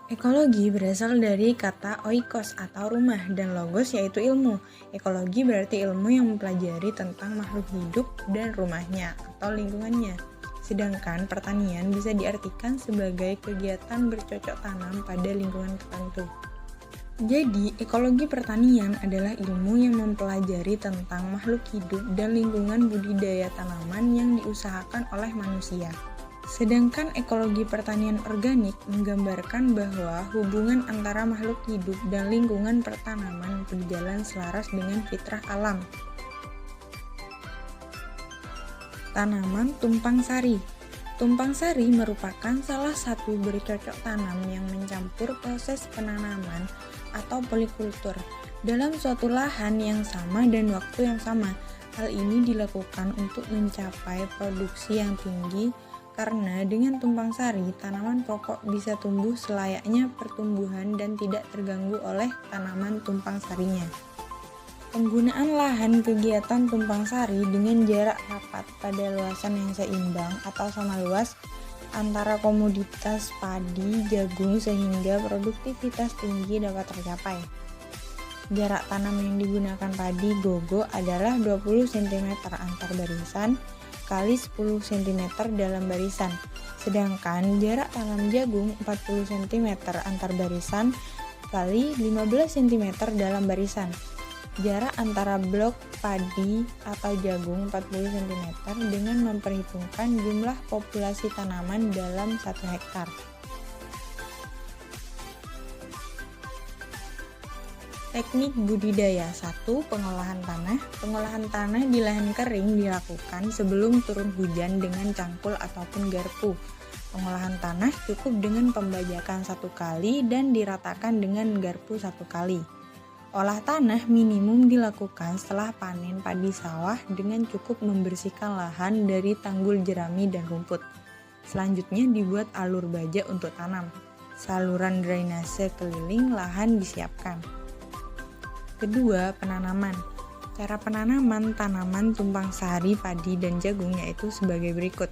Ekologi berasal dari kata oikos atau rumah dan logos yaitu ilmu. Ekologi berarti ilmu yang mempelajari tentang makhluk hidup dan rumahnya atau lingkungannya. Sedangkan pertanian bisa diartikan sebagai kegiatan bercocok tanam pada lingkungan tertentu. Jadi, ekologi pertanian adalah ilmu yang mempelajari tentang makhluk hidup dan lingkungan budidaya tanaman yang diusahakan oleh manusia. Sedangkan ekologi pertanian organik menggambarkan bahwa hubungan antara makhluk hidup dan lingkungan pertanaman berjalan selaras dengan fitrah alam. Tanaman tumpang sari. Tumpang sari merupakan salah satu bercocok tanam yang mencampur proses penanaman atau polikultur dalam suatu lahan yang sama dan waktu yang sama. Hal ini dilakukan untuk mencapai produksi yang tinggi karena dengan tumpang sari, tanaman pokok bisa tumbuh selayaknya pertumbuhan dan tidak terganggu oleh tanaman tumpang sarinya. Penggunaan lahan kegiatan tumpang sari dengan jarak rapat pada luasan yang seimbang atau sama luas antara komoditas padi, jagung sehingga produktivitas tinggi dapat tercapai. Jarak tanam yang digunakan padi gogo adalah 20 cm antar barisan kali 10 cm dalam barisan, sedangkan jarak tanam jagung 40 cm antar barisan kali 15 cm dalam barisan. Jarak antara blok padi atau jagung 40 cm dengan memperhitungkan jumlah populasi tanaman dalam 1 hektar. Teknik budidaya. 1. Pengolahan tanah. Pengolahan tanah di lahan kering dilakukan sebelum turun hujan dengan cangkul ataupun garpu. Pengolahan tanah cukup dengan pembajakan 1 kali dan diratakan dengan garpu 1 kali. Olah tanah minimum dilakukan setelah panen padi sawah dengan cukup membersihkan lahan dari tanggul jerami dan rumput. Selanjutnya dibuat alur baja untuk tanam. Saluran drainase keliling lahan disiapkan. Kedua, penanaman. Cara penanaman tanaman tumpang sari, padi, dan jagung yaitu sebagai berikut.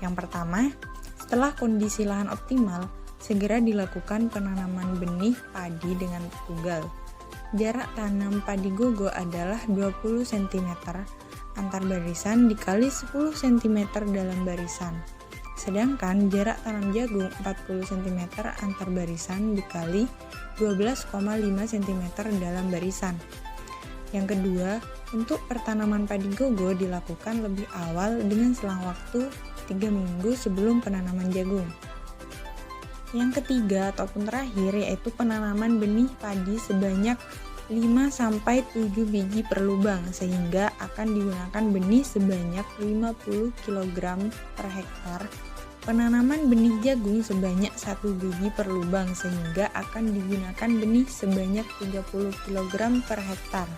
Yang pertama, setelah kondisi lahan optimal, segera dilakukan penanaman benih padi dengan tugal. Jarak tanam padi gogo adalah 20 cm antar barisan dikali 10 cm dalam barisan. Sedangkan jarak tanam jagung 40 cm antar barisan dikali 12,5 cm dalam barisan. Yang kedua, untuk pertanaman padi gogo dilakukan lebih awal dengan selang waktu 3 minggu sebelum penanaman jagung. Yang ketiga ataupun terakhir yaitu penanaman benih padi sebanyak 5-7 biji per lubang sehingga akan digunakan benih sebanyak 50 kg per hektar. Penanaman benih jagung sebanyak 1 biji per lubang sehingga akan digunakan benih sebanyak 30 kg per hektar.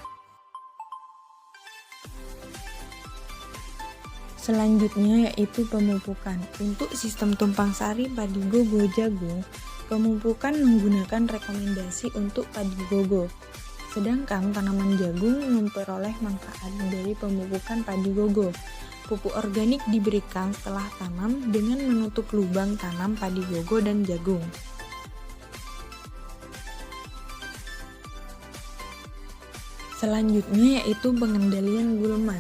Selanjutnya yaitu pemupukan. Untuk sistem tumpang sari padi gogo jagung, pemupukan menggunakan rekomendasi untuk padi gogo. Sedangkan tanaman jagung memperoleh manfaat dari pemupukan padi gogo. Pupuk organik diberikan setelah tanam dengan menutup lubang tanam padi gogo dan jagung. Selanjutnya yaitu pengendalian gulma.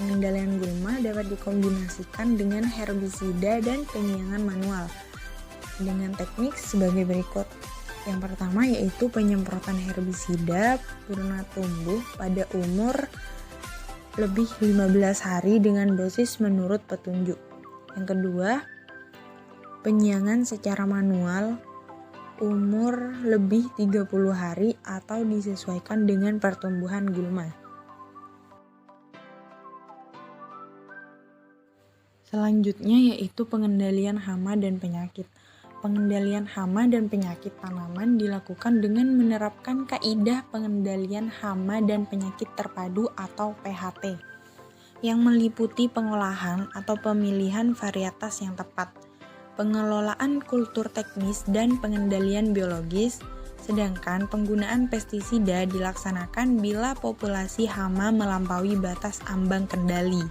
Pengendalian gulma dapat dikombinasikan dengan herbisida dan penyiangan manual dengan teknik sebagai berikut. Yang pertama yaitu penyemprotan herbisida purna tumbuh pada umur lebih 15 hari dengan dosis menurut petunjuk. Yang kedua, penyiangan secara manual umur lebih 30 hari atau disesuaikan dengan pertumbuhan gulma. Selanjutnya yaitu pengendalian hama dan penyakit. Pengendalian hama dan penyakit tanaman dilakukan dengan menerapkan kaidah pengendalian hama dan penyakit terpadu atau PHT yang meliputi pengolahan atau pemilihan varietas yang tepat, pengelolaan kultur teknis dan pengendalian biologis, sedangkan penggunaan pestisida dilaksanakan bila populasi hama melampaui batas ambang kendali.